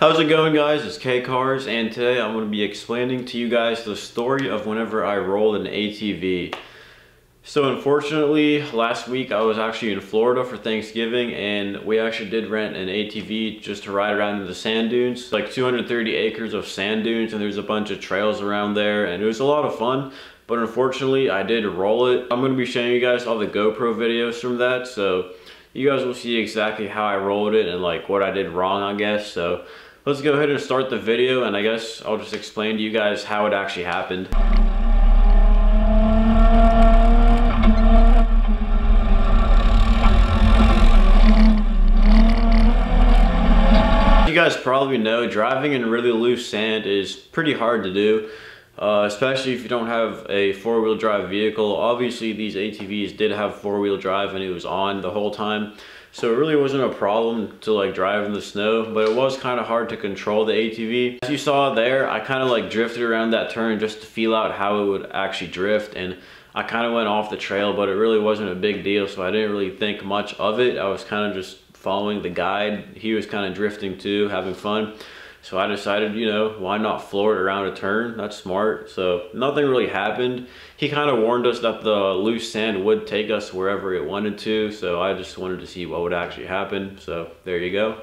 How's it going, guys? It's K Cars, and today I'm going to be explaining to you guys the story of whenever I rolled an ATV. So unfortunately, last week I was actually in Florida for Thanksgiving, and we actually did rent an ATV just to ride around in the sand dunes. Like 230 acres of sand dunes, and there's a bunch of trails around there, and it was a lot of fun. But unfortunately, I did roll it. I'm going to be showing you guys all the GoPro videos from that, so you guys will see exactly how I rolled it and like what I did wrong, I guess. So let's go ahead and start the video, and I guess I'll just explain to you guys how it actually happened. You guys probably know driving in really loose sand is pretty hard to do, especially if you don't have a four-wheel drive vehicle. Obviously these ATVs did have four-wheel drive and it was on the whole time, so it really wasn't a problem to like drive in the snow, but it was kind of hard to control the ATV. As you saw there, I kind of like drifted around that turn just to feel out how it would actually drift, and I kind of went off the trail, but it really wasn't a big deal, so I didn't really think much of it. I was kind of just following the guide. He was kind of drifting too, having fun. So I decided, you know, why not floor it around a turn? That's smart. So nothing really happened. He kind of warned us that the loose sand would take us wherever it wanted to. So I just wanted to see what would actually happen. So there you go.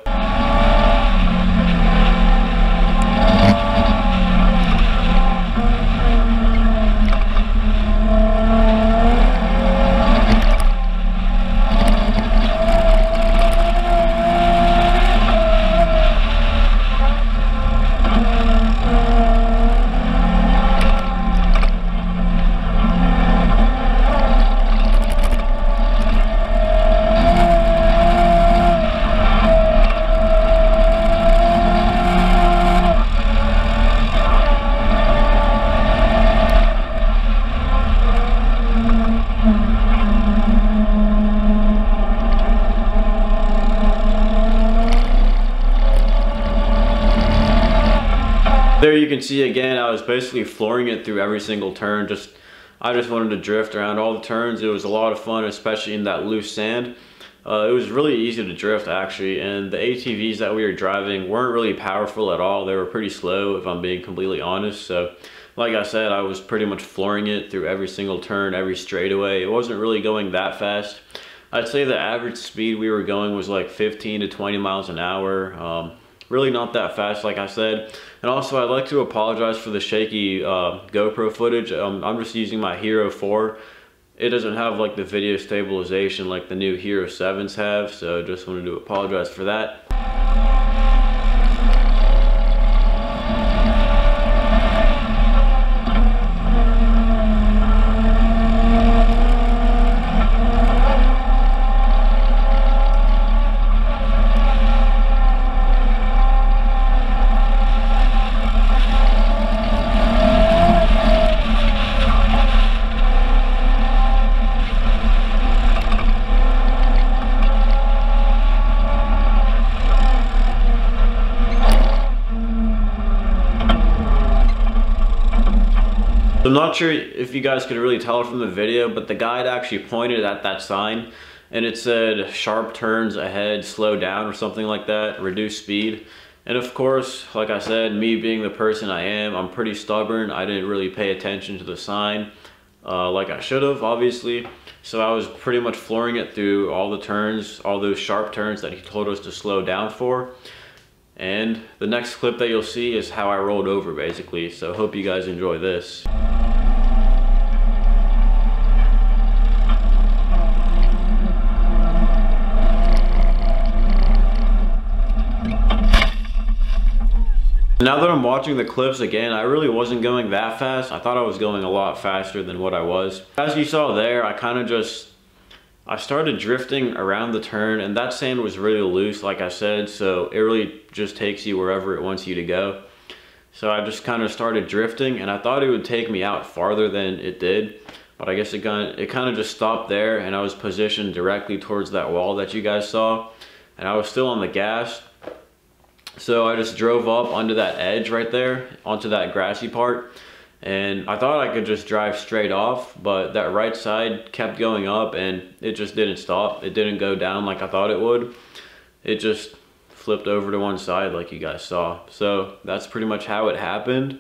There you can see again, I was basically flooring it through every single turn. I just wanted to drift around all the turns. It was a lot of fun, especially in that loose sand. It was really easy to drift actually, and the ATVs that we were driving weren't really powerful at all. They were pretty slow, if I'm being completely honest. So like I said, I was pretty much flooring it through every single turn, every straightaway. It wasn't really going that fast. I'd say the average speed we were going was like 15 to 20 miles an hour. Really not that fast, like I said. And also, I'd like to apologize for the shaky GoPro footage. I'm just using my Hero 4. It doesn't have like the video stabilization like the new Hero 7s have, so just wanted to apologize for that. I'm not sure if you guys could really tell from the video, but the guide actually pointed at that sign and it said sharp turns ahead, slow down or something like that, reduce speed. And of course, like I said, me being the person I am, I'm pretty stubborn. I didn't really pay attention to the sign like I should have, obviously. So I was pretty much flooring it through all the turns, all those sharp turns that he told us to slow down for. And the next clip that you'll see is how I rolled over basically. So hope you guys enjoy this. Now that I'm watching the clips again, I really wasn't going that fast. I thought I was going a lot faster than what I was. As you saw there, I started drifting around the turn, and that sand was really loose, like I said, so it really just takes you wherever it wants you to go. So I just kind of started drifting, and I thought it would take me out farther than it did, but I guess it kind of just stopped there, and I was positioned directly towards that wall that you guys saw, and I was still on the gas. So I just drove up onto that edge right there, onto that grassy part, and I thought I could just drive straight off, but that right side kept going up and it just didn't stop. It didn't go down like I thought it would. It just flipped over to one side like you guys saw. So that's pretty much how it happened.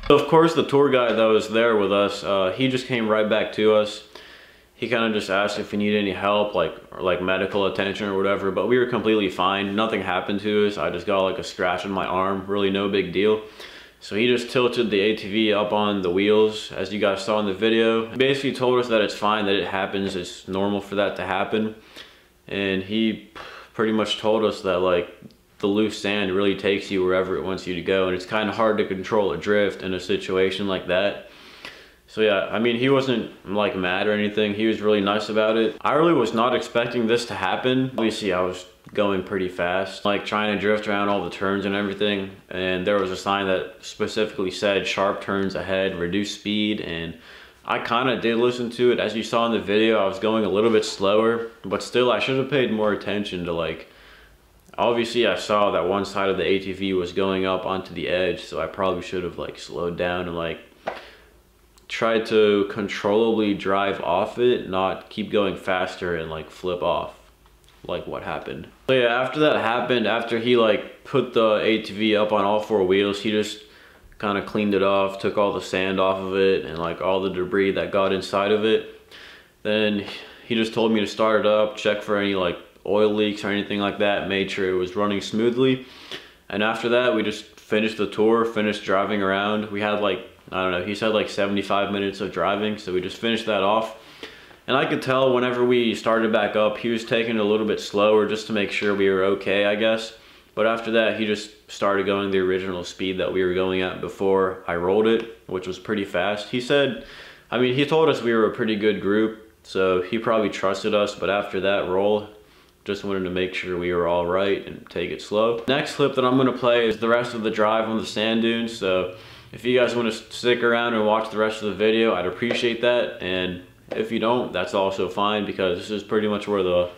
So of course the tour guide that was there with us, he just came right back to us. He kind of just asked if we needed any help, like medical attention or whatever, but we were completely fine. Nothing happened to us. I just got like a scratch on my arm, really no big deal. So he just tilted the ATV up on the wheels, as you guys saw in the video. He basically told us that it's fine, that it happens, it's normal for that to happen. And he pretty much told us that like the loose sand really takes you wherever it wants you to go, and it's kind of hard to control a drift in a situation like that. So yeah, I mean, he wasn't like mad or anything. He was really nice about it. I really was not expecting this to happen. Obviously I was going pretty fast, like trying to drift around all the turns and everything, and there was a sign that specifically said sharp turns ahead, reduce speed, and I kind of did listen to it. As you saw in the video, I was going a little bit slower, but still I should have paid more attention to like, obviously I saw that one side of the ATV was going up onto the edge, so I probably should have like slowed down and like tried to controllably drive off it, not keep going faster and like flip off like what happened. So yeah, after that happened, after he like put the ATV up on all four wheels, he just kind of cleaned it off, took all the sand off of it and like all the debris that got inside of it. Then he just told me to start it up, check for any like oil leaks or anything like that, made sure it was running smoothly. And after that, we just finished the tour, finished driving around. We had like, I don't know, he said like 75 minutes of driving, so we just finished that off. And I could tell whenever we started back up, he was taking it a little bit slower just to make sure we were okay, I guess. But after that, he just started going the original speed that we were going at before I rolled it, which was pretty fast. He said, I mean, he told us we were a pretty good group, so he probably trusted us, but after that roll, just wanted to make sure we were all right and take it slow. Next clip that I'm gonna play is the rest of the drive on the sand dunes, so if you guys want to stick around and watch the rest of the video, I'd appreciate that. And if you don't, that's also fine, because this is pretty much where the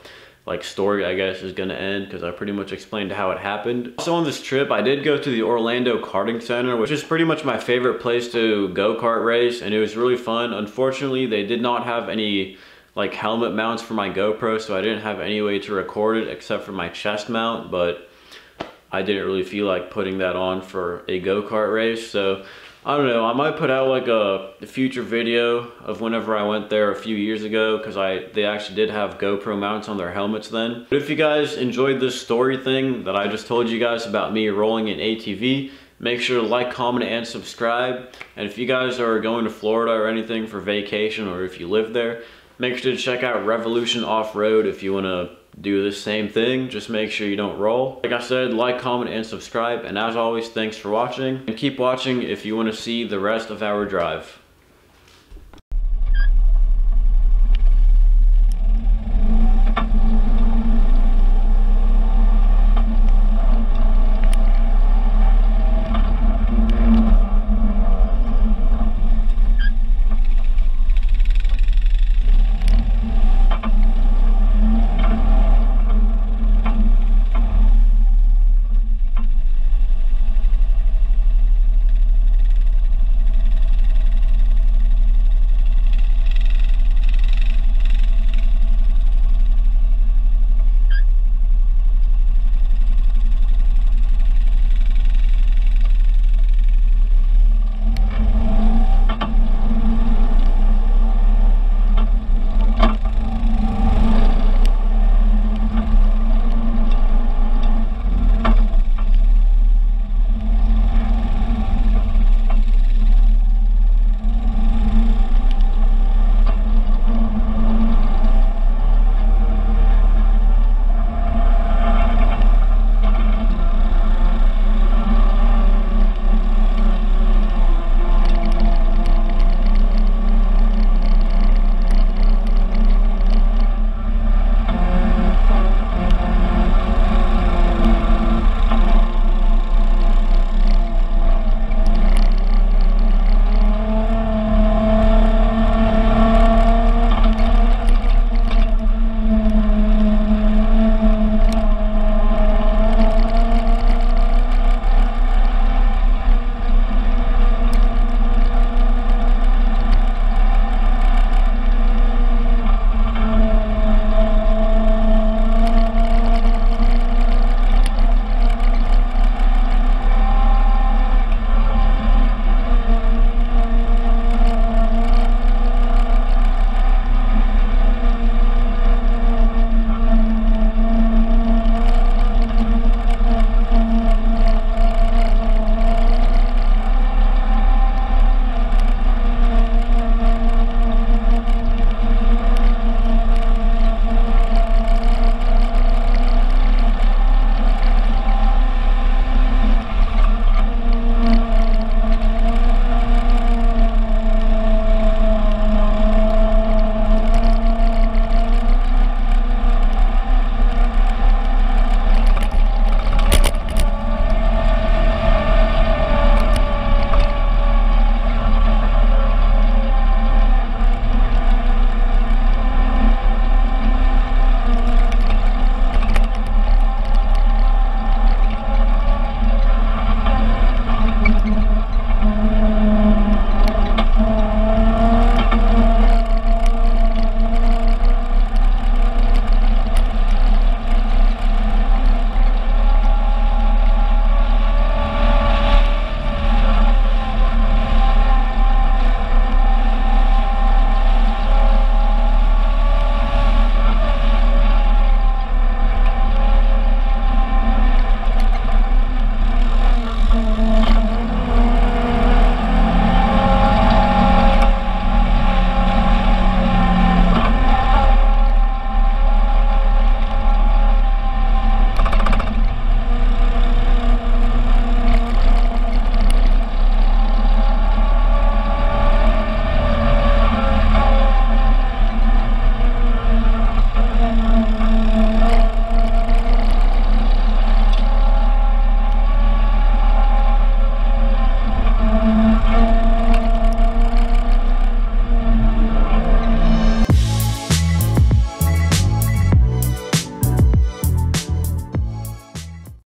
like story, I guess, is gonna end, because I pretty much explained how it happened. Also on this trip, I did go to the Orlando Karting Center, which is pretty much my favorite place to go-kart race, and it was really fun. Unfortunately, they did not have any like helmet mounts for my GoPro, so I didn't have any way to record it except for my chest mount, but I didn't really feel like putting that on for a go-kart race. So I don't know, I might put out like a future video of whenever I went there a few years ago, because they actually did have GoPro mounts on their helmets then. But if you guys enjoyed this story thing that I just told you guys about me rolling an ATV, make sure to like, comment, and subscribe. And if you guys are going to Florida or anything for vacation, or if you live there, make sure to check out Revolution Off-Road if you want to do the same thing. Just make sure you don't roll. Like I said, like, comment, and subscribe. And as always, thanks for watching. And keep watching if you want to see the rest of our drive.